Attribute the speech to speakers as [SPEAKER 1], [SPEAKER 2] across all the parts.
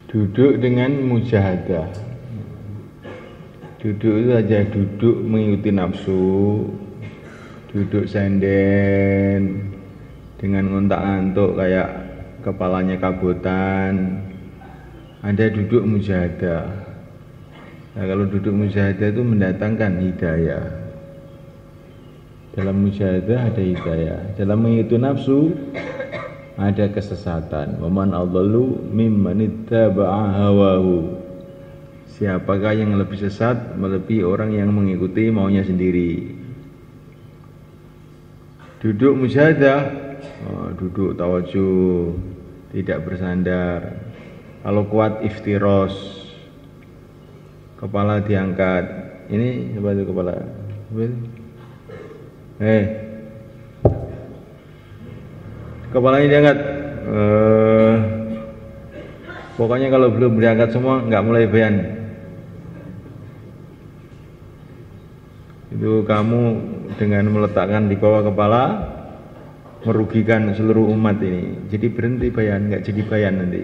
[SPEAKER 1] Duduk dengan mujahadah. Duduk itu aja duduk mengikuti nafsu. Duduk senden dengan ngontak-ngantuk kayak kepalanya kabutan. Ada duduk mujahadah. Nah, kalau duduk mujahadah itu mendatangkan hidayah. Dalam mujahadah ada hidayah. Dalam mengikuti nafsu ada kesesatan. Waman adallu mimman ittaba'a hawahu. Siapakah yang lebih sesat melebihi orang yang mengikuti maunya sendiri. Duduk mujahadah, duduk tawajuh, tidak bersandar. Kalau kuat iftiros, kepala diangkat. Ini coba itu kepala. Kepalanya diangkat. Pokoknya kalau belum diangkat semua nggak mulai bayan. Itu kamu dengan meletakkan di bawah kepala merugikan seluruh umat ini. Jadi berhenti bayan, nggak jadi bayan nanti.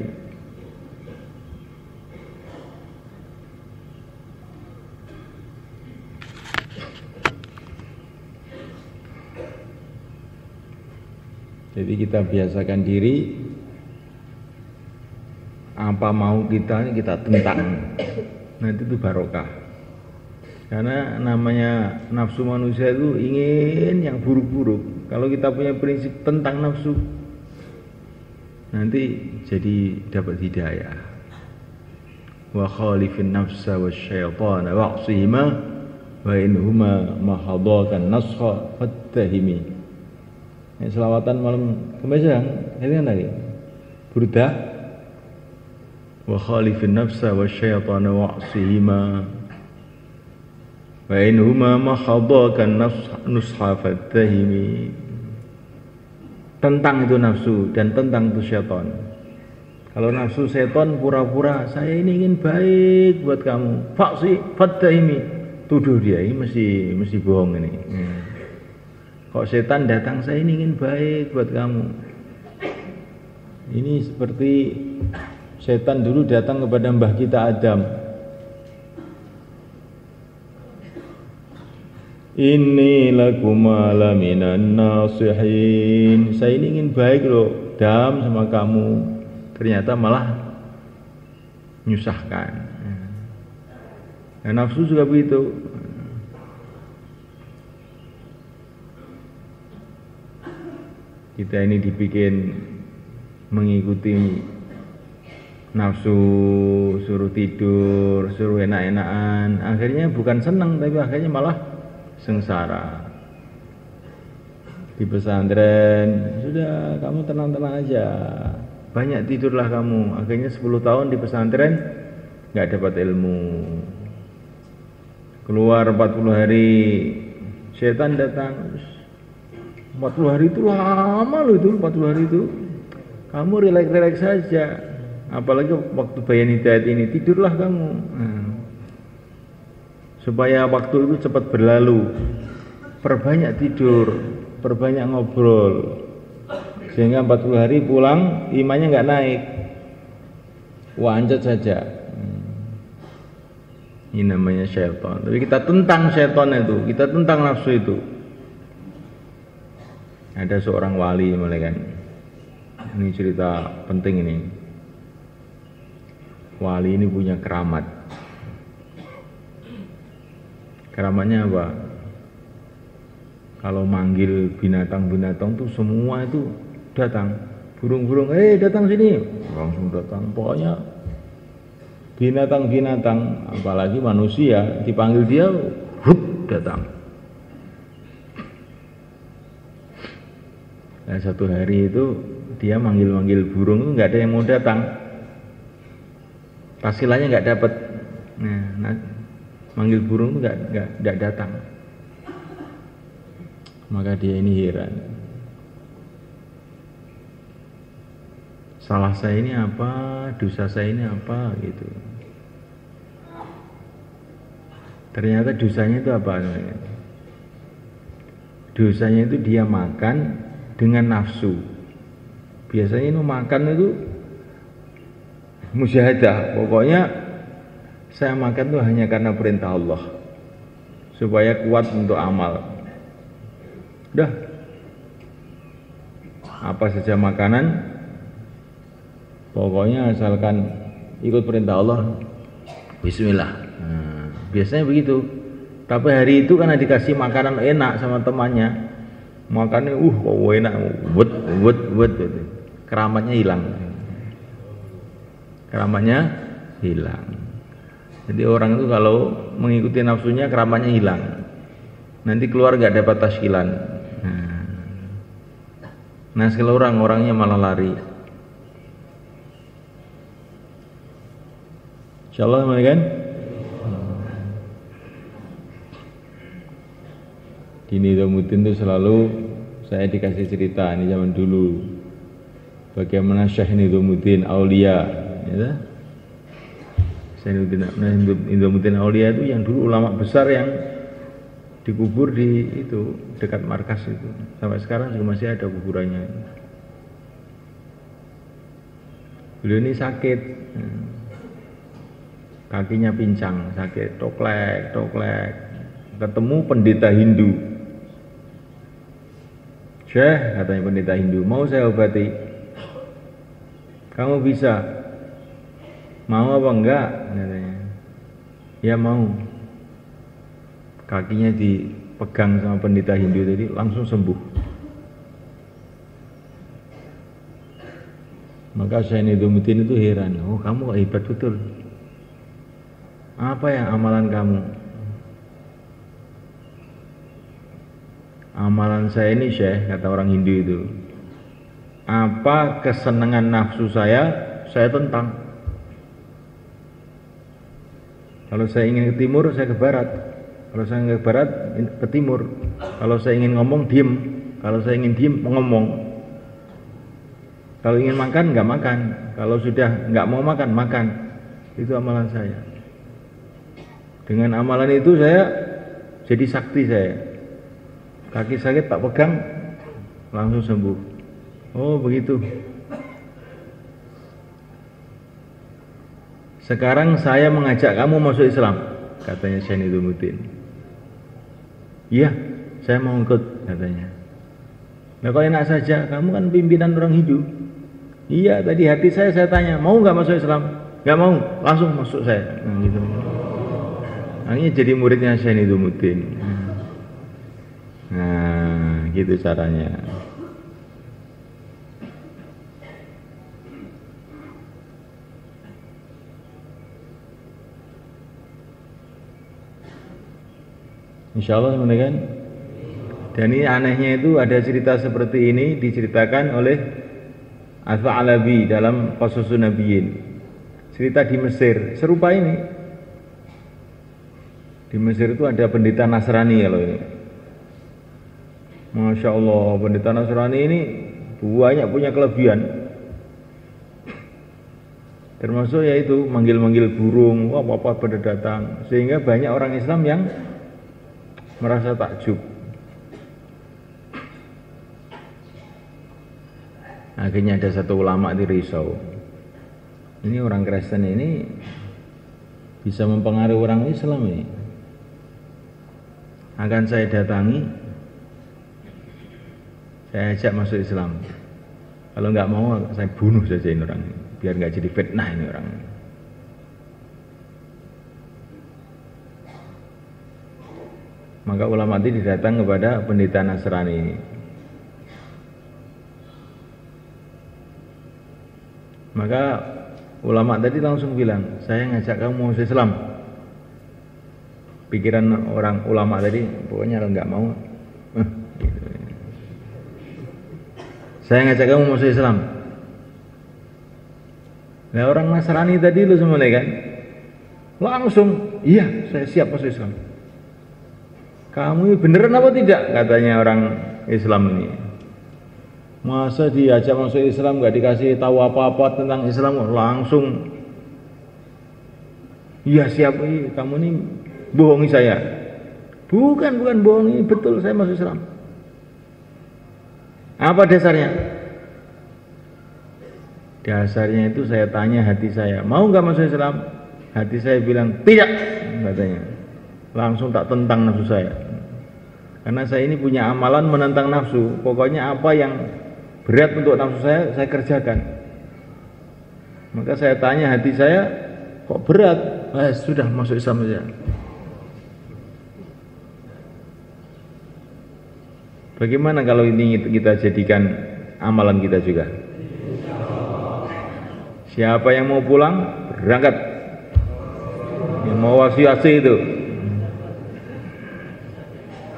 [SPEAKER 1] Jadi kita biasakan diri, apa mau kita ini kita tentang. Nanti itu barokah. Karena namanya nafsu manusia itu ingin yang buruk-buruk. Kalau kita punya prinsip tentang nafsu, nanti jadi dapat hidayah. Wa khalifin nafsa wasyaitana wa'sihima wa inhuma mahadakan nasha fattahimi. Selawatan malam Kemis kan tadi. Burdah. Wa khalifin nafsa wasyaitana wa'sihima wa inhuma mahadakan nusha fattahimi. Tentang itu nafsu dan tentang itu syaitan. Kalau nafsu setan pura-pura saya ini ingin baik buat kamu. Fattahimi. Tuduh dia ini mesti bohong ini. Kok setan datang saya ini ingin baik buat kamu. Ini seperti setan dulu datang kepada mbah kita Adam. Inni lakuma laminan nasihin. Saya ini ingin baik loh, Adam sama kamu. Ternyata malah menyusahkan. Nah, nafsu juga begitu. Kita ini dibikin mengikuti nafsu, suruh tidur, suruh enak-enakan. Akhirnya bukan senang, tapi akhirnya malah sengsara. Di pesantren, sudah kamu tenang-tenang aja. Banyak tidurlah kamu. Akhirnya 10 tahun di pesantren gak dapat ilmu. Keluar 40 hari, setan datang. 40 hari itu lama loh itu, 40 hari itu. Kamu relax-relax saja. Apalagi waktu bayan hidayat ini, tidurlah kamu. Supaya waktu itu cepat berlalu. Perbanyak tidur, perbanyak ngobrol. Sehingga 40 hari pulang, imannya nggak naik. Wancat saja. Ini namanya syaitan. Tapi kita tentang syaitan itu, kita tentang nafsu itu. Ada seorang wali mulai kan. Ini cerita penting ini. Wali ini punya keramat. Keramatnya apa? Kalau manggil binatang-binatang tuh semua itu datang. Burung-burung, datang sini. Langsung datang. Pokoknya binatang-binatang, apalagi manusia, dipanggil dia, datang. Nah, satu hari itu dia manggil-manggil burung itu nggak ada yang mau datang. Pasilanya nggak dapat. Nah, manggil burung itu nggak datang. Maka dia ini heran. Salah saya ini apa? Dosa saya ini apa? Gitu. Ternyata dosanya itu apa? Dosanya itu dia makan dengan nafsu. Biasanya itu makan itu musyahadah. Pokoknya saya makan tuh hanya karena perintah Allah, supaya kuat untuk amal. Udah, apa saja makanan, pokoknya asalkan ikut perintah Allah, bismillah. Nah, biasanya begitu. Tapi hari itu karena dikasih makanan enak sama temannya, makannya kok enak, wet, keramatnya hilang. Keramatnya hilang. Jadi orang itu kalau mengikuti nafsunya keramatnya hilang. Nanti keluar gak dapat taskilan. Nah sekali orangnya malah lari. Insyaallah kan? Di Nizamuddin itu selalu saya dikasih cerita ini zaman dulu. Bagaimana Syekh Nizamuddin Aulia, ya. Syekh Nizamuddin Aulia itu yang dulu ulama besar yang dikubur di itu dekat markas itu. Sampai sekarang juga masih ada kuburannya. Beliau ini sakit, kakinya pincang, sakit, toklek. Ketemu pendeta Hindu. Syekh, katanya pendeta Hindu, mau saya obati? Kamu bisa? Mau apa enggak? Katanya. Ya mau. Kakinya dipegang sama pendeta Hindu tadi, langsung sembuh. Maka Syekh Nizamuddin itu heran, oh kamu hebat betul. Apa yang amalan kamu? Amalan saya ini Syekh, kata orang Hindu itu, apa kesenangan nafsu saya tentang. Kalau saya ingin ke timur, saya ke barat. Kalau saya ingin ke barat, ke timur. Kalau saya ingin ngomong, diem. Kalau saya ingin diem, ngomong. Kalau ingin makan, nggak makan. Kalau sudah nggak mau makan, makan. Itu amalan saya. Dengan amalan itu saya jadi sakti saya. Kaki sakit tak pegang, langsung sembuh. Oh begitu. Sekarang saya mengajak kamu masuk Islam, katanya Syekh Nizamuddin. Iya, saya mau ikut, katanya. Nah kok enak saja, kamu kan pimpinan orang Hindu. Iya, tadi hati saya tanya, mau nggak masuk Islam? Nggak mau, langsung masuk saya. Nah gitu. Akhirnya jadi muridnya Syekh Nizamuddin. Nah, gitu caranya. Insyaallah kan. Dan ini anehnya itu ada cerita seperti ini diceritakan oleh Al-Tha'labi dalam Qashasun Nabiyyin. Cerita di Mesir serupa ini. Di Mesir itu ada pendeta Nasrani kalau ini. Masya Allah, pendeta Nasrani ini banyak punya kelebihan. Termasuk yaitu manggil-manggil burung, apa pada datang. Sehingga banyak orang Islam yang merasa takjub. Akhirnya ada satu ulama di Risau. Ini orang Kristen ini bisa mempengaruhi orang Islam ini. Akan saya datangi, saya ajak masuk Islam. Kalau nggak mau, saya bunuh saja ini orang, biar nggak jadi fitnah ini orang. Maka ulama itu datang kepada pendeta Nasrani ini. Maka ulama tadi langsung bilang, saya ngajak kamu masuk Islam. Pikiran orang ulama tadi, pokoknya kalau nggak mau, gitu. Saya ngajak kamu masuk Islam. Nah orang Nasrani tadi lu semua kan, langsung, iya saya siap masuk Islam. Kamu ini beneran apa tidak? Katanya orang Islam ini. Masa diajak masuk Islam gak dikasih tahu apa-apa tentang Islam, langsung, iya siap, kamu ini bohongi saya. Bukan bohongi, betul saya masuk Islam. Apa dasarnya? Dasarnya itu saya tanya hati saya, mau nggak masuk Islam? Hati saya bilang tidak, katanya. Langsung tak tentang nafsu saya. Karena saya ini punya amalan menentang nafsu. Pokoknya apa yang berat untuk nafsu saya kerjakan. Maka saya tanya hati saya, kok berat? Sudah masuk Islam saja. Bagaimana kalau ini kita jadikan amalan kita juga? Siapa yang mau pulang, berangkat. Yang mau wasi-wasi itu.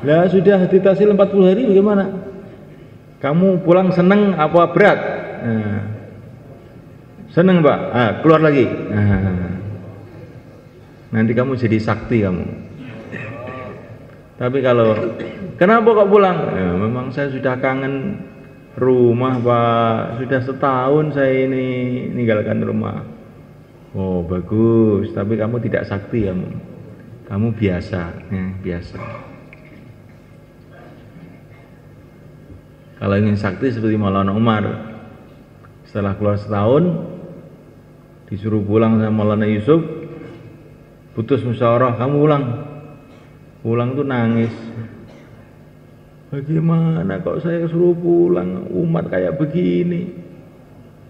[SPEAKER 1] Lah sudah ditasil 40 hari bagaimana? Kamu pulang seneng apa berat? Nah, seneng Pak, keluar lagi. Nanti kamu jadi sakti kamu. Tapi kalau kenapa kok pulang? Ya, memang saya sudah kangen rumah Pak, sudah setahun saya ini meninggalkan rumah. Oh bagus, tapi kamu tidak sakti kamu biasa, ya, biasa. Kalau ingin sakti seperti Maulana Umar, setelah keluar setahun disuruh pulang sama Maulana Yusuf, putus musyawarah, kamu pulang tuh nangis. Bagaimana kok saya suruh pulang, umat kayak begini?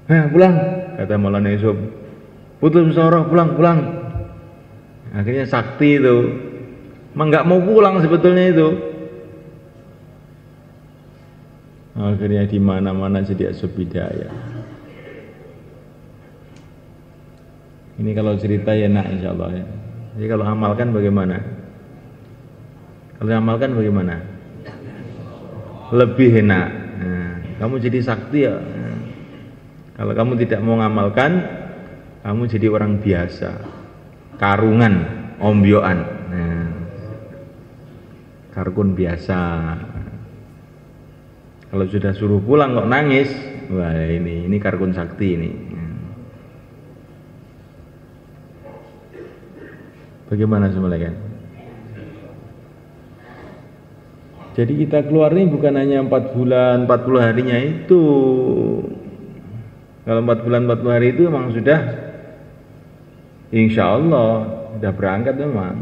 [SPEAKER 1] Pulang, kata Maulana Yusuf. Putus musyawarah, pulang. Akhirnya sakti itu, emang nggak mau pulang sebetulnya itu. Akhirnya di mana-mana jadi asbidaya. Ini kalau cerita ya enak insya Allah ya. Jadi kalau amalkan bagaimana? Kalau amalkan bagaimana? Lebih enak. Kamu jadi sakti ya. Kalau kamu tidak mau ngamalkan, kamu jadi orang biasa, karungan, ombyoan, karkun biasa. Kalau sudah suruh pulang kok nangis, wah ini karkun sakti ini. Bagaimana semuanya? Jadi kita keluar ini bukan hanya 4 bulan, 40 harinya itu. Kalau 4 bulan, 40 hari itu memang sudah insya Allah sudah berangkat memang.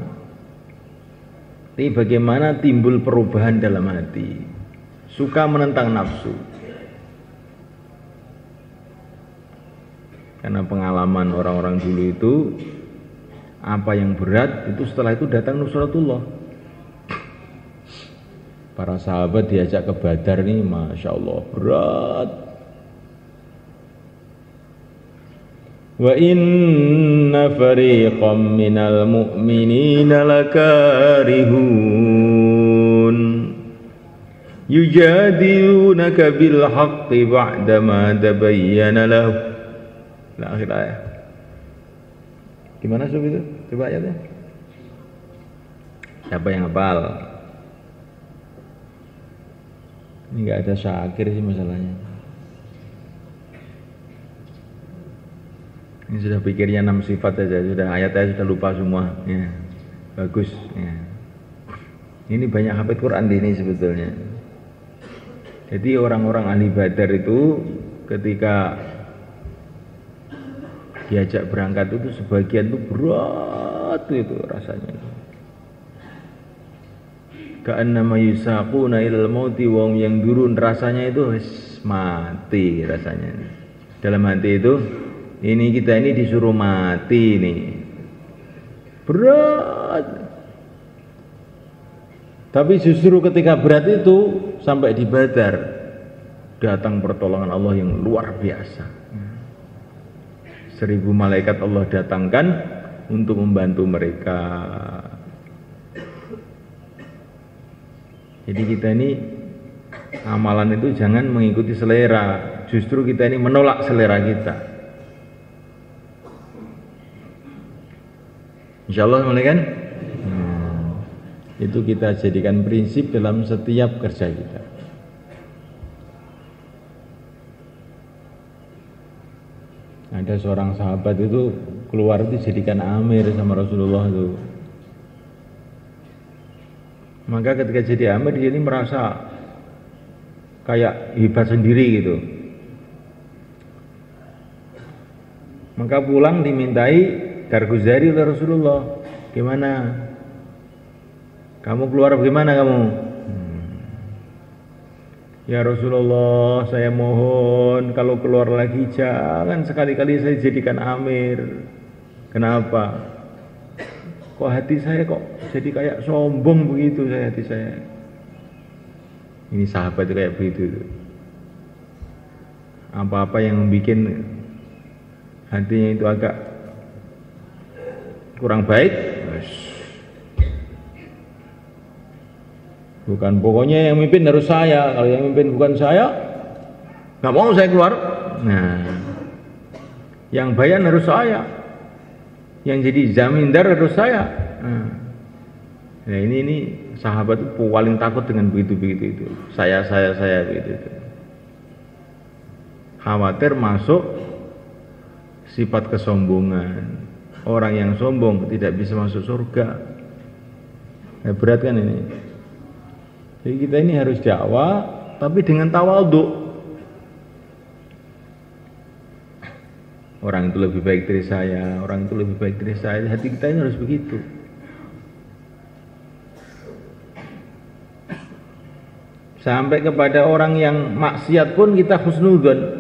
[SPEAKER 1] Tapi bagaimana timbul perubahan dalam hati? Suka menentang nafsu. Karena pengalaman orang-orang dulu itu, apa yang berat itu setelah itu datang nusratullah. Para sahabat diajak ke Badar nih, Masya Allah berat. Wa inna fariqam minal mu'minina lakarihun yujadilunaka bil haqqi ba'dama tabayyana lahu. Akhir ayat. Gimana sob itu? Coba ayatnya. Siapa yang hafal? Ini nggak ada syakir sih masalahnya. Ini sudah pikirnya 6 sifat saja, sudah ayat-ayat sudah lupa semua. Ya, bagus. Ya. Ini banyak hafid Quran di ini sebetulnya. Jadi orang-orang ahli Badar itu ketika diajak berangkat itu sebagian itu berat itu rasanya. Ka'annama yusaquna ilal mauti wa hum yanzurun, rasanya itu mati rasanya. Dalam hati itu ini kita ini disuruh mati nih. Berat. Tapi justru ketika berat itu sampai di Badar datang pertolongan Allah yang luar biasa. 1000 malaikat Allah datangkan untuk membantu mereka. Jadi kita ini amalan itu jangan mengikuti selera, justru kita ini menolak selera kita. Insya Allah mulai kan? Itu kita jadikan prinsip dalam setiap kerja kita. Ada seorang sahabat itu keluar itu jadikan amir sama Rasulullah itu. Maka ketika jadi amir dia ini merasa kayak hebat sendiri gitu. Maka pulang dimintai darguzari oleh Rasulullah. Gimana? Kamu keluar bagaimana kamu? Ya Rasulullah, saya mohon kalau keluar lagi jangan sekali-kali saya jadikan amir. Kenapa? Kok hati saya kok jadi kayak sombong begitu hati saya. Ini sahabat itu kayak begitu. Apa-apa yang membuat hatinya itu agak kurang baik, bukan, pokoknya yang mimpin harus saya. Kalau yang mimpin bukan saya, nggak mau saya keluar. Nah, yang bayan harus saya, yang jadi zamindar harus saya. Nah ini sahabat itu paling takut dengan begitu itu. Saya begitu. Khawatir masuk sifat kesombongan. Orang yang sombong tidak bisa masuk surga. Nah, berat kan ini. Jadi kita ini harus dakwah tapi dengan tawadhu. Orang itu lebih baik dari saya, orang itu lebih baik dari saya. Hati kita ini harus begitu. Sampai kepada orang yang maksiat pun kita husnudzon.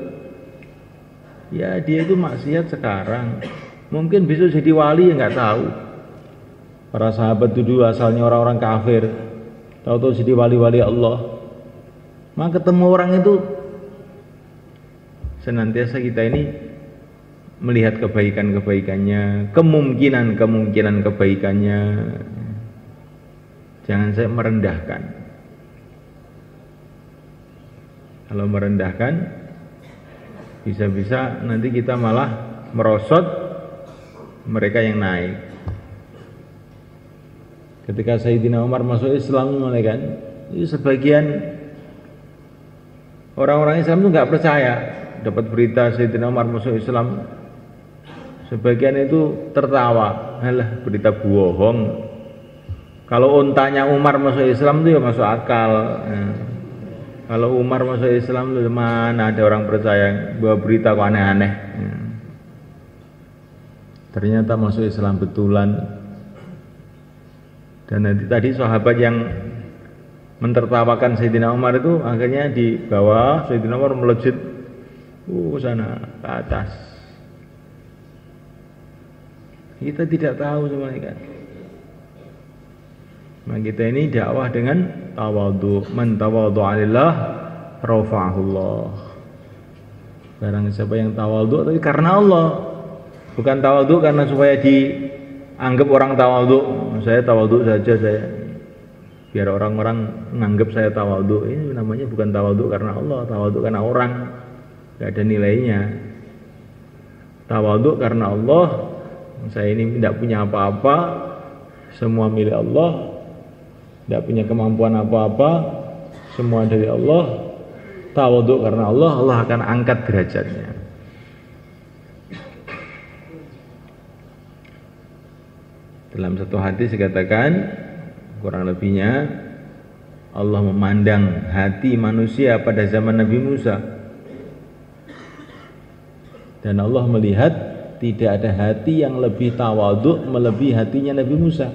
[SPEAKER 1] Ya dia itu maksiat sekarang, mungkin besok jadi wali ya nggak tahu. Para sahabat dulu asalnya orang-orang kafir, tahu-tahu jadi wali-wali Allah. Maka ketemu orang itu senantiasa kita ini melihat kebaikan-kebaikannya, kemungkinan kebaikannya. Jangan saya merendahkan. Kalau merendahkan, bisa-bisa nanti kita malah merosot mereka yang naik. Ketika Sayyidina Umar masuk Islam, kan, itu sebagian orang-orang Islam itu nggak percaya. Dapat berita Sayyidina Umar masuk Islam, sebagian itu tertawa, alah berita bohong. Kalau untanya Umar masuk Islam itu ya masuk akal. Kalau Umar masuk Islam itu mana ada orang percaya bahwa berita kok aneh-aneh. Ternyata masuk Islam betulan. Dan nanti tadi sahabat yang mentertawakan Sayyidina Umar itu akhirnya di bawah Sayyidina Umar melejit sana ke atas. Kita tidak tahu semuanya kan. Nah, kita ini dakwah dengan tawadhu. Man tawadhu'a lillah rafa'ahullah. Barang siapa yang tawadhu tapi karena Allah, bukan tawadhu karena supaya dianggap orang tawadhu. Saya tawadhu saja saya, biar orang-orang menganggap saya tawadhu. Ini namanya bukan tawadhu karena Allah, tawadhu karena orang, nggak ada nilainya. Tawadhu karena Allah. Saya ini tidak punya apa-apa, semua milik Allah. Tidak punya kemampuan apa-apa, semua dari Allah. Tawadhu karena Allah, Allah akan angkat derajatnya. Dalam satu hadis dikatakan, kurang lebihnya Allah memandang hati manusia pada zaman Nabi Musa, dan Allah melihat tidak ada hati yang lebih tawadhu melebihi hatinya Nabi Musa.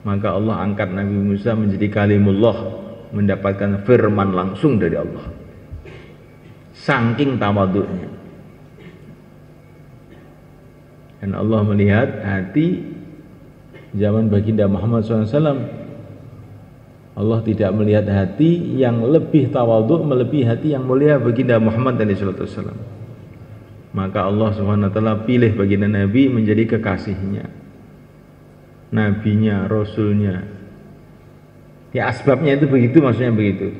[SPEAKER 1] Maka Allah angkat Nabi Musa menjadi kalimullah, mendapatkan firman langsung dari Allah. Saking tawadhunya. Dan Allah melihat hati zaman baginda Muhammad SAW. Allah tidak melihat hati yang lebih tawadhu melebihi hati yang mulia baginda Muhammad SAW. Maka Allah SWT pilih baginda Nabi menjadi kekasihnya, nabinya, rasulnya. Ya asbabnya itu begitu, maksudnya begitu.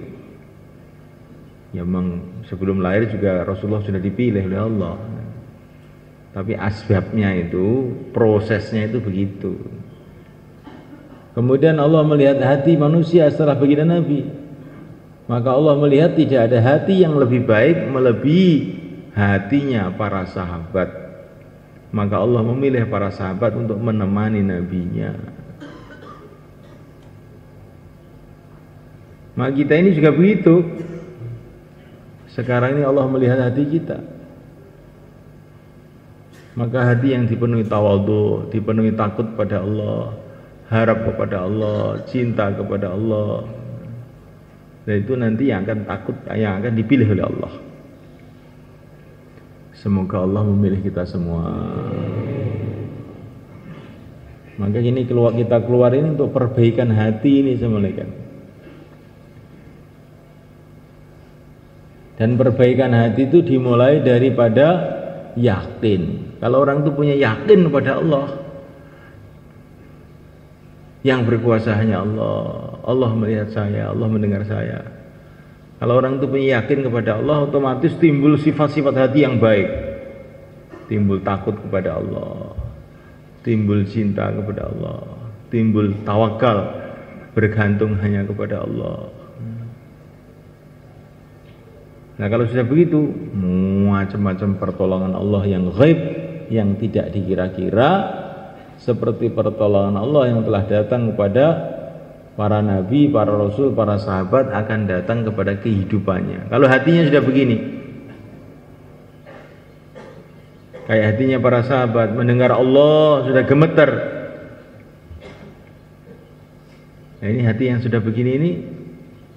[SPEAKER 1] Ya memang sebelum lahir juga Rasulullah sudah dipilih oleh Allah. Tapi asbabnya itu, prosesnya itu begitu. Kemudian Allah melihat hati manusia setelah baginda Nabi. Maka Allah melihat tidak ada hati yang lebih baik melebihi hatinya para sahabat. Maka Allah memilih para sahabat untuk menemani nabinya. Maka kita ini juga begitu. Sekarang ini Allah melihat hati kita. Maka hati yang dipenuhi tawadhu, dipenuhi takut pada Allah, harap kepada Allah, cinta kepada Allah, dan itu nanti yang akan takut, yang akan dipilih oleh Allah. Semoga Allah memilih kita semua. Maka ini kita keluar ini untuk perbaikan hati ini semuanya. Dan perbaikan hati itu dimulai daripada yakin. Kalau orang itu punya yakin kepada Allah, yang berkuasa hanya Allah, Allah melihat saya, Allah mendengar saya. Kalau orang itu punya yakin kepada Allah, otomatis timbul sifat-sifat hati yang baik. Timbul takut kepada Allah, timbul cinta kepada Allah, timbul tawakal, bergantung hanya kepada Allah. Nah kalau sudah begitu, macam-macam pertolongan Allah yang ghaib, yang tidak dikira-kira, seperti pertolongan Allah yang telah datang kepada para nabi, para rasul, para sahabat, akan datang kepada kehidupannya. Kalau hatinya sudah begini, kayak hatinya para sahabat, mendengar Allah sudah gemeter. Nah ini hati yang sudah begini ini,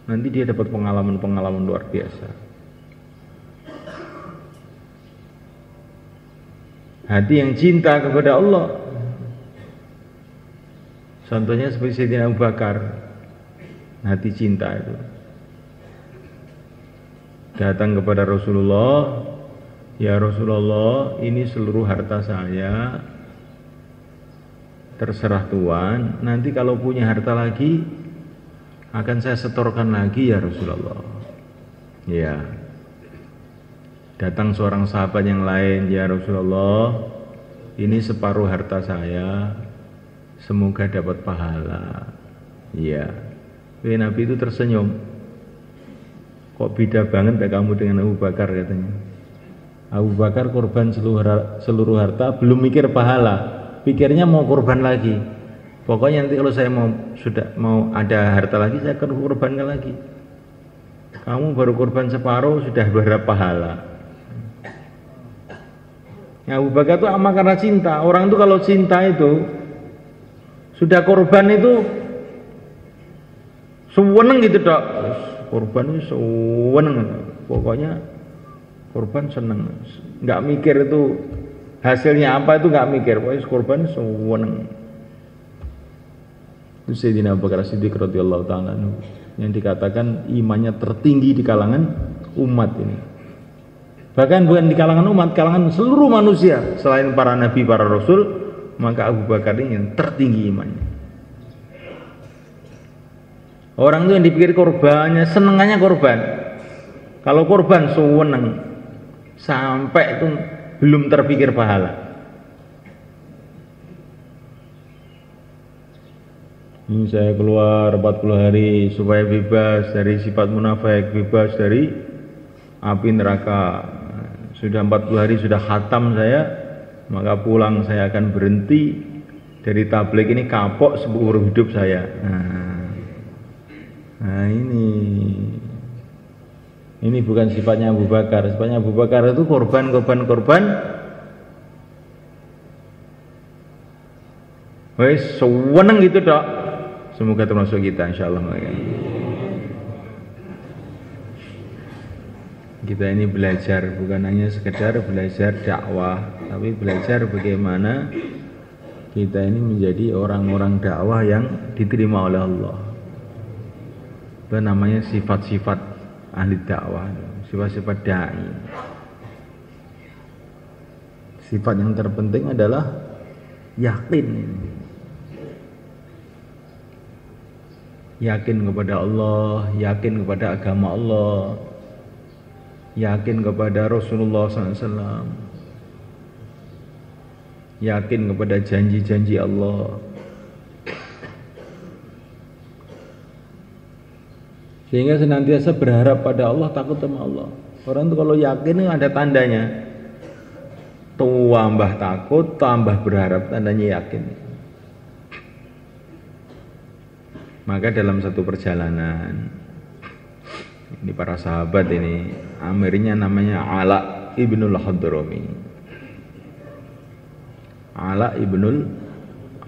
[SPEAKER 1] nanti dia dapat pengalaman-pengalaman luar biasa. Hati yang cinta kepada Allah, contohnya seperti Sayyidina Abu Bakar, hati cinta itu datang kepada Rasulullah, ya Rasulullah, ini seluruh harta saya, terserah Tuhan, nanti kalau punya harta lagi akan saya setorkan lagi ya Rasulullah. Ya. Datang seorang sahabat yang lain, ya Rasulullah, ini separuh harta saya, semoga dapat pahala. Iya. Nabi itu tersenyum. Kok beda banget ya kamu dengan Abu Bakar, katanya. Abu Bakar korban seluruh harta, belum mikir pahala, pikirnya mau korban lagi. Pokoknya nanti kalau saya mau ada harta lagi, saya akan korbankan lagi. Kamu baru korban separuh sudah berharap pahala. Ya, Abu Bakar itu amat karena cinta. Orang itu kalau cinta itu sudah korban itu seneng gitu dok. Korban itu seneng. Pokoknya korban seneng. Nggak mikir itu hasilnya apa, itu nggak mikir. Pokoknya korban seneng. Itu Sayyidina Abu Bakar Siddiq radhiyallahu ta'ala yang dikatakan imannya tertinggi di kalangan umat ini. Bahkan bukan di kalangan umat, kalangan seluruh manusia selain para nabi, para rasul, maka Abu Bakar ini yang tertinggi imannya. Orang itu yang dipikir korbannya, senengannya korban. Kalau korban seneng, sampai itu belum terpikir pahala. Ini saya keluar 40 hari supaya bebas dari sifat munafik, bebas dari api neraka. Sudah 40 hari sudah khatam saya, maka pulang saya akan berhenti dari tabligh ini, kapok seumur hidup saya. Nah ini bukan sifatnya Abu Bakar. Sifatnya Abu Bakar itu korban. Wes seneng gitu dok. Semoga termasuk kita insyaallah. Kita ini belajar, bukan hanya sekedar belajar dakwah, tapi belajar bagaimana kita ini menjadi orang-orang dakwah yang diterima oleh Allah. Itu namanya sifat-sifat ahli dakwah, sifat-sifat dai. Sifat yang terpenting adalah yakin. Yakin kepada Allah, yakin kepada agama Allah, yakin kepada Rasulullah SAW, yakin kepada janji-janji Allah, sehingga senantiasa berharap pada Allah, takut sama Allah. Orang itu kalau yakin ada tandanya, tambah takut, tambah berharap, tandanya yakin. Maka dalam satu perjalanan, ini para sahabat ini, amirnya namanya Ala ibnul Hadrami. Ala ibnul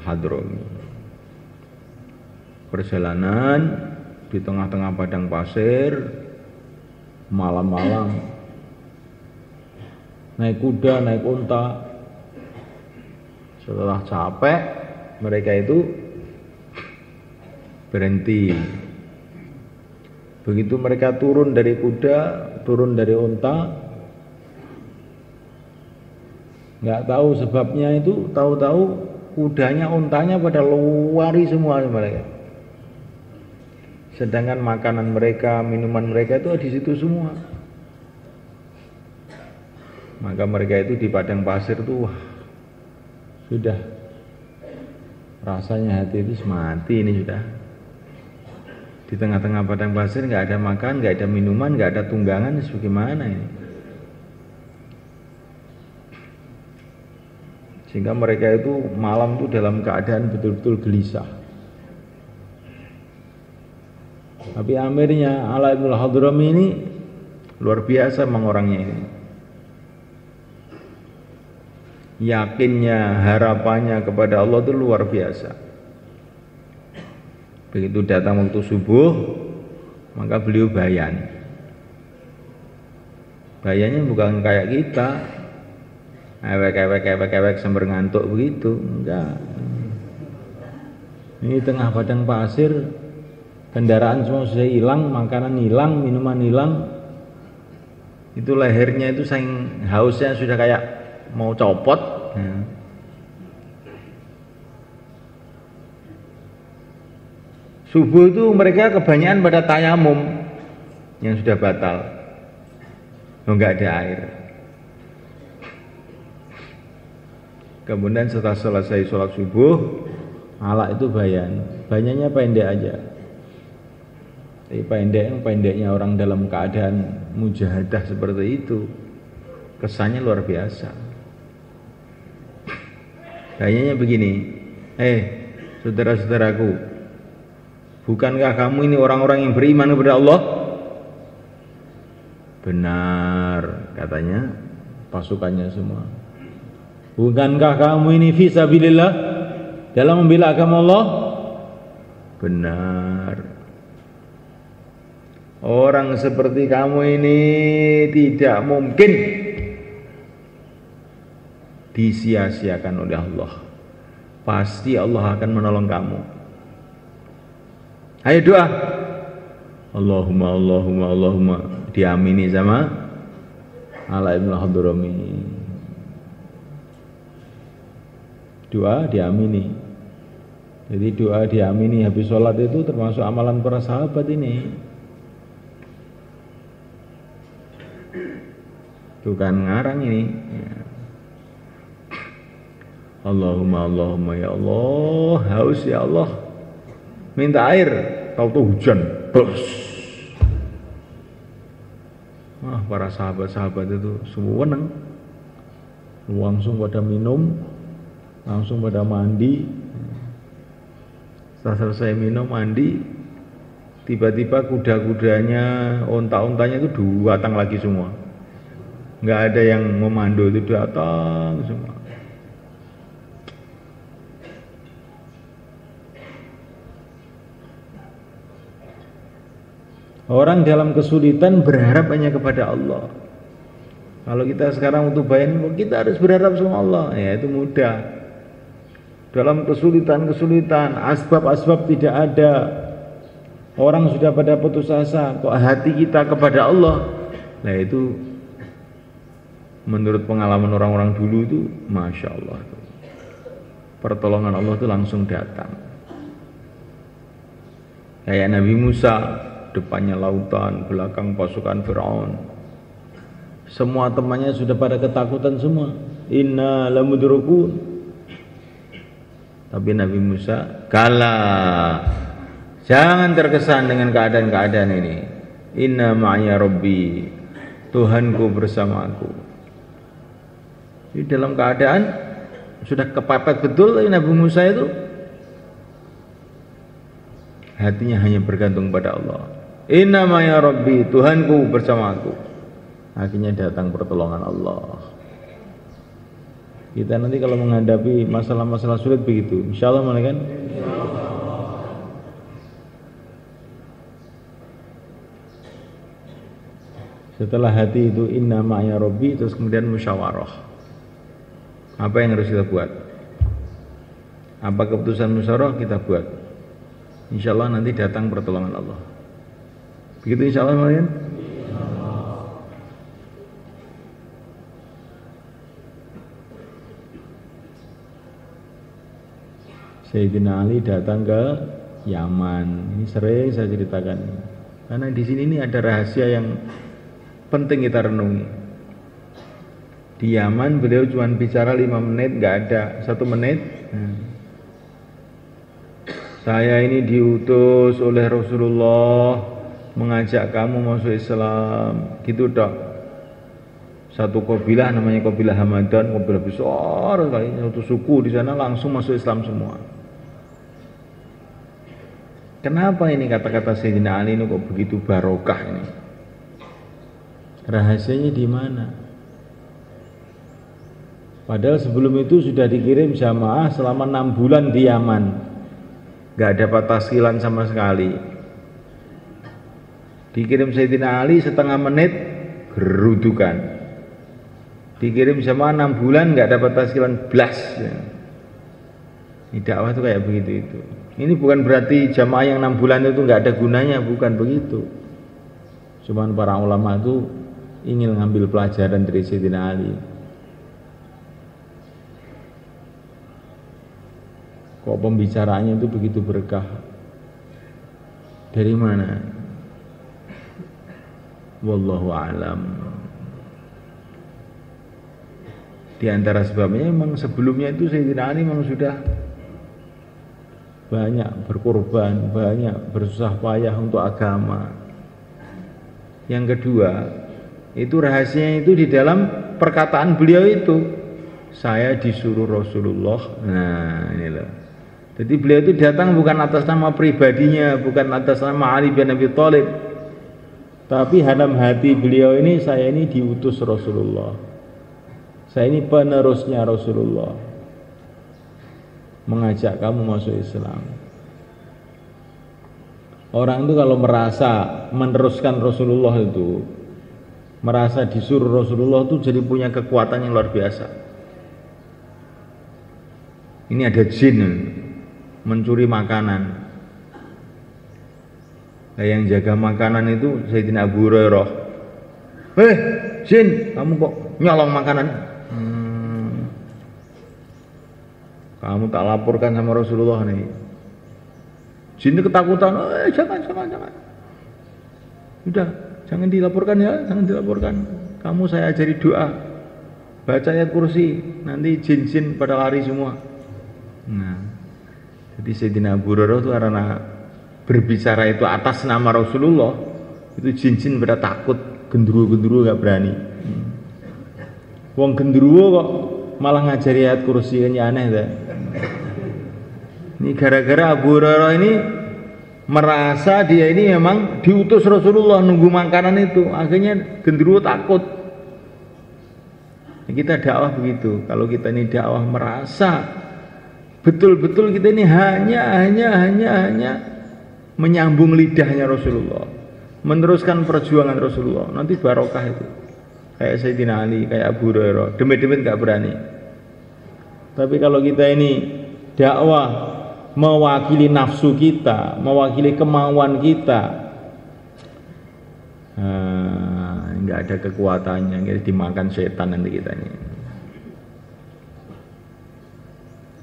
[SPEAKER 1] Hadrami. Perjalanan di tengah-tengah padang pasir, malam-malam, naik kuda, naik unta. Setelah capek, mereka itu berhenti. Begitu mereka turun dari kuda, turun dari unta, nggak tahu sebabnya itu, tahu-tahu kudanya, untanya pada lari semua mereka. Sedangkan makanan mereka, minuman mereka itu di situ semua. Maka mereka itu di padang pasir tuh, wah, sudah rasanya hati itu mati ini sudah. Di tengah-tengah padang pasir nggak ada makan, nggak ada minuman, nggak ada tunggangan, bagaimana ini? Sehingga mereka itu malam itu dalam keadaan betul-betul gelisah. Tapi amirnya Ala ibn Hadrami ini luar biasa memang orangnya ini. Yakinnya, harapannya kepada Allah itu luar biasa. Begitu datang waktu subuh, maka beliau bayan. Bayannya bukan kayak kita, ewek sambil ngantuk begitu, enggak. Ini tengah padang pasir, kendaraan semua sudah hilang, makanan hilang, minuman hilang. Itu lehernya itu saking hausnya sudah kayak mau copot. Subuh itu mereka kebanyakan pada tayamum yang sudah batal, enggak ada air. Kemudian setelah selesai sholat subuh, Ala itu bayan, bayannya pendek aja. Tapi pendeknya orang dalam keadaan mujahadah seperti itu, kesannya luar biasa. Bayannya begini, saudara-saudaraku, bukankah kamu ini orang-orang yang beriman kepada Allah? Benar, katanya pasukannya semua. Bukankah kamu ini fisabilillah, dalam membela agama Allah? Benar. Orang seperti kamu ini tidak mungkin disia-siakan oleh Allah. Pasti Allah akan menolong kamu. Ayo doa. Allahumma Allahumma Allahumma, diamini sama Ala ibn Hadrami. Doa diamini. Jadi doa diamini habis sholat itu termasuk amalan para sahabat ini. Bukan ngarang ini. Allahumma Allahumma, ya Allah, haus ya Allah, minta air, tahu-tahu hujan, bos. Wah, para sahabat-sahabat itu semua senang, langsung pada minum, langsung pada mandi. Setelah selesai minum mandi, tiba-tiba kuda-kudanya, onta-ontanya itu datang lagi semua. Nggak ada yang memandu, itu datang semua. Orang dalam kesulitan berharap hanya kepada Allah. Kalau kita sekarang untuk bayan, kita harus berharap sama Allah. Ya, itu mudah. Dalam kesulitan-kesulitan, asbab-asbab tidak ada. Orang sudah pada putus asa, kok hati kita kepada Allah. Nah itu menurut pengalaman orang-orang dulu itu, Masya Allah, pertolongan Allah itu langsung datang. Kayak Nabi Musa, depannya lautan, belakang pasukan Fir'aun. Semua temannya sudah pada ketakutan semua. Inna lamudrukun. Tapi Nabi Musa, kala, jangan terkesan dengan keadaan-keadaan ini. Inna ma'ya Rabbi, Tuhanku bersamaku. Di dalam keadaan sudah kepepet betul Nabi Musa itu, hatinya hanya bergantung pada Allah. Inna ma'ya Rabbi, Tuhanku bersamaku. Akhirnya datang pertolongan Allah. Kita nanti kalau menghadapi masalah-masalah sulit begitu. Insyaallah kan? Setelah hati itu inna ma'ya rabbi, terus kemudian musyawarah. Apa yang harus kita buat? Apa keputusan musyawarah kita buat? Insyaallah nanti datang pertolongan Allah. Begitu insyaallah kan? Sayyidina Ali datang ke Yaman. Ini sering saya ceritakan. Karena di sini ini ada rahasia yang penting kita renungi. Di Yaman beliau cuma bicara 5 menit, nggak ada 1 menit. Saya ini diutus oleh Rasulullah mengajak kamu masuk Islam. Gitu dok. Satu kabilah namanya kabilah Hamadan, kabilah besar sekali, satu suku di sana langsung masuk Islam semua. Kenapa ini kata-kata Sayyidina Ali ini kok begitu barokah ini? Rahasianya di mana? Padahal sebelum itu sudah dikirim jamaah selama 6 bulan di Yaman, gak dapat taskilan sama sekali. Dikirim Sayyidina Ali setengah menit gerudukan. Dikirim jamaah 6 bulan gak dapat taskilan blas. Ini dakwah itu kayak begitu itu. Ini bukan berarti jamaah yang 6 bulan itu nggak ada gunanya, bukan begitu. Cuman para ulama itu ingin ngambil pelajaran dari Sayyidina Ali. Kok pembicaraannya itu begitu berkah? Dari mana? Wallahu a'lam. Di antara sebabnya memang sebelumnya itu Sayyidina Ali memang sudah banyak berkorban, banyak bersusah payah untuk agama. Yang kedua, itu rahasianya itu di dalam perkataan beliau itu. Saya disuruh Rasulullah. Nah, ini loh. Jadi beliau itu datang bukan atas nama pribadinya, bukan atas nama Ali bin Abi Thalib. Tapi dalam hati beliau ini, saya ini diutus Rasulullah. Saya ini penerusnya Rasulullah. Mengajak kamu masuk Islam. Orang itu kalau merasa meneruskan Rasulullah itu, merasa disuruh Rasulullah itu jadi punya kekuatan yang luar biasa. Ini ada jin mencuri makanan. Nah, yang jaga makanan itu Sayyidina Abu Hurairah. Jin, kamu kok nyolong makanan? Kamu tak laporkan sama Rasulullah nih. Jin ketakutan, jangan. Udah, jangan dilaporkan ya, jangan dilaporkan. Kamu saya ajari doa, baca ayat kursi, nanti jin-jin pada lari semua. Nah, jadi Sayyidina Abu Hurairah itu karena berbicara itu atas nama Rasulullah, itu jin-jin pada takut, gendruwo gak berani. Wong gendruwo kok malah ngajari ayat kursi, kan aneh deh. Ini gara-gara Abu Hurairah ini merasa dia ini memang diutus Rasulullah nunggu makanan itu, akhirnya gendruwo takut. Kita dakwah begitu. Kalau kita ini dakwah merasa betul-betul kita ini hanya menyambung lidahnya Rasulullah, meneruskan perjuangan Rasulullah, nanti barokah itu. Kayak Sayyidina Ali, kayak Abu Hurairah, demit-demit gak berani. Tapi kalau kita ini dakwah mewakili nafsu kita, mewakili kemauan kita, nggak ada kekuatannya, nggak dimakan setan nanti kita ini.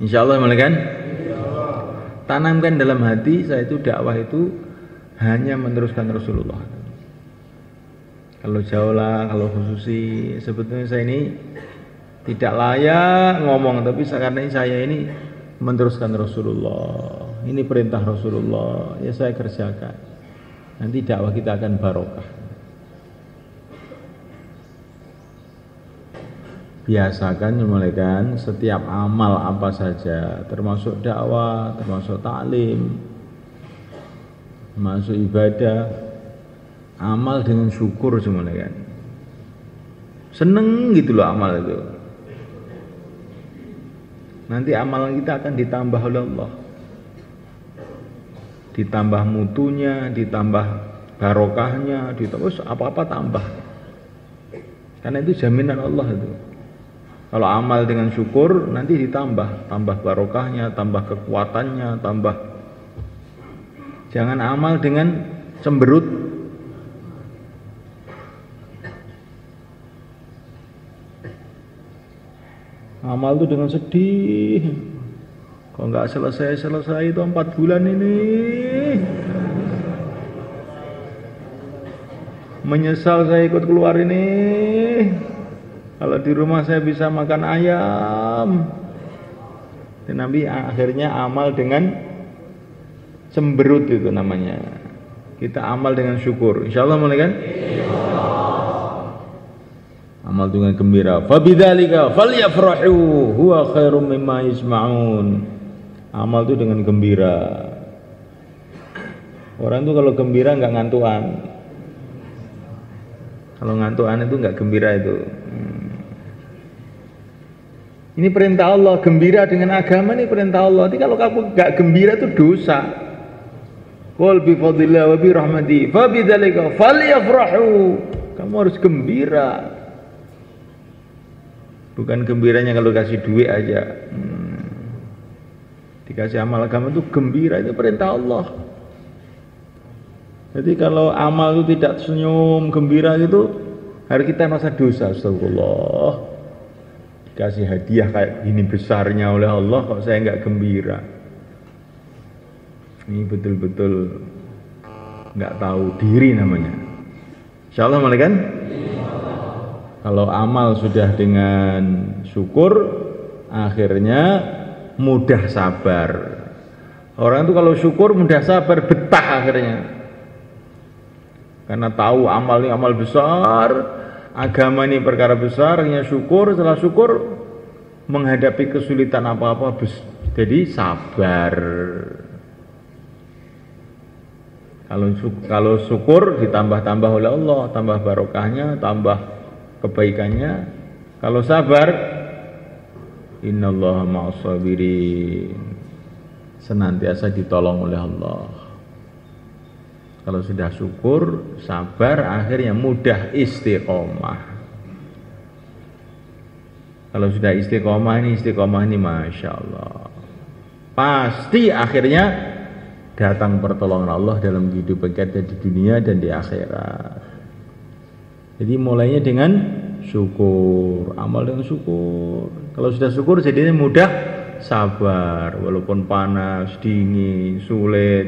[SPEAKER 1] Insya Allah kan? Tanamkan dalam hati saya itu dakwah itu hanya meneruskan Rasulullah. Kalau jauhlah, kalau khususi, sebetulnya saya ini tidak layak ngomong, tapi karena saya ini meneruskan Rasulullah, ini perintah Rasulullah, ya saya kerjakan. Nanti dakwah kita akan barokah. Biasakan memulaikan setiap amal apa saja, termasuk dakwah, termasuk taklim, termasuk ibadah, amal dengan syukur semula kan. Seneng gitu loh amal itu. nanti amalan kita akan ditambah oleh Allah. Ditambah mutunya, ditambah barokahnya, ditambah apa-apa tambah. Karena itu jaminan Allah itu. Kalau amal dengan syukur nanti ditambah, tambah barokahnya, tambah kekuatannya, tambah. Jangan amal dengan cemberut. Amal itu dengan sedih. Kok nggak selesai itu 4 bulan ini. Menyesal saya ikut keluar ini. Kalau di rumah saya bisa makan ayam. Dan Nabi akhirnya amal dengan cemberut itu namanya. Kita amal dengan syukur. Insyaallah mulai kan? Amal dengan gembira. Fabidzalika falyafrahu huwa khairum mimma yasma'un. Amal itu dengan gembira. Orang itu kalau gembira nggak ngantuan. Kalau ngantuan itu nggak gembira itu. Ini perintah Allah, gembira dengan agama ini perintah Allah. Jadi kalau kamu nggak gembira itu dosa. Qul bi fadlillah wa bi rahmati fa bidzalika falyafrahu. Kamu harus gembira. Bukan gembiranya kalau kasih duit aja. Dikasih amal agama itu gembira, itu perintah Allah. Jadi kalau amal itu tidak senyum, gembira gitu, hari kita masa dosa, astagfirullah. Dikasih hadiah kayak gini besarnya oleh Allah, kok saya nggak gembira. Ini betul-betul nggak tahu diri namanya. Insyaallah mulai kan? Kalau amal sudah dengan syukur, akhirnya mudah sabar. Orang itu kalau syukur mudah sabar, betah akhirnya. Karena tahu amal ini amal besar, agama ini perkara besar, hanya syukur, setelah syukur menghadapi kesulitan apa-apa jadi sabar. Kalau syukur ditambah-tambah oleh Allah, tambah barokahnya, tambah kebaikannya. Kalau sabar, innallaha ma'as sabirin, senantiasa ditolong oleh Allah. Kalau sudah syukur, sabar, akhirnya mudah istiqomah. Kalau sudah istiqomah ini Masya Allah, pasti akhirnya datang pertolongan Allah dalam kehidupan kita di dunia dan di akhirat. Jadi mulainya dengan syukur, amal dengan syukur. Kalau sudah syukur jadinya mudah sabar, walaupun panas, dingin, sulit,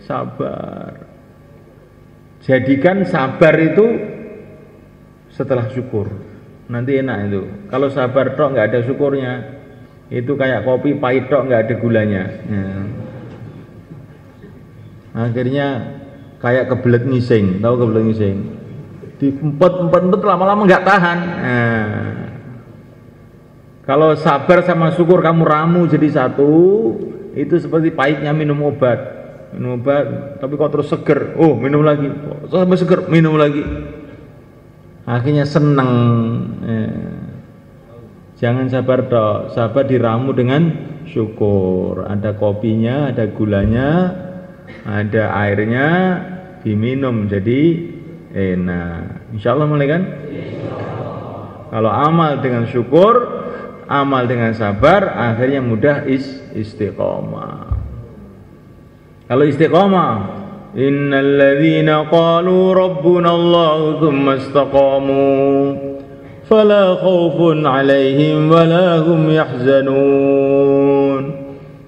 [SPEAKER 1] sabar. Jadikan sabar itu setelah syukur, nanti enak itu. Kalau sabar tok nggak ada syukurnya, itu kayak kopi pahit tok nggak ada gulanya. Akhirnya kayak kebelet ngising, tahu kebelet ngising? Diempet lama-lama nggak tahan. Kalau sabar sama syukur kamu ramu jadi satu, itu seperti pahitnya minum obat. Minum obat, tapi kok terus seger, oh minum lagi, sampai seger, minum lagi. Akhirnya seneng. Jangan sabar dok, sabar diramu dengan syukur. Ada kopinya, ada gulanya, ada airnya, diminum jadi enak. Insyaallah mulai kan? Kalau amal dengan syukur, amal dengan sabar, akhirnya mudah istiqomah. Kalau istiqomah, innal ladzina qalu rabbuna Allah tsumma istaqamu fala khaufun 'alaihim wala hum yahzanun.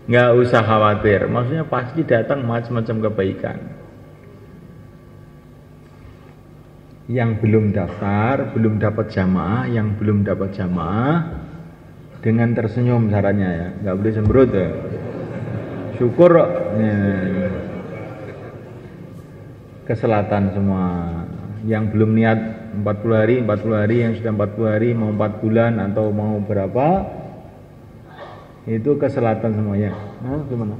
[SPEAKER 1] Enggak usah khawatir, maksudnya pasti datang macam-macam kebaikan. Yang belum daftar, belum dapat jamaah, yang belum dapat jamaah dengan tersenyum caranya ya, enggak boleh cemberut ya. Syukur ya. Ke selatan semua. Yang belum niat 40 hari, yang sudah 40 hari, mau 4 bulan atau mau berapa, itu ke selatan semuanya. Nah, gimana?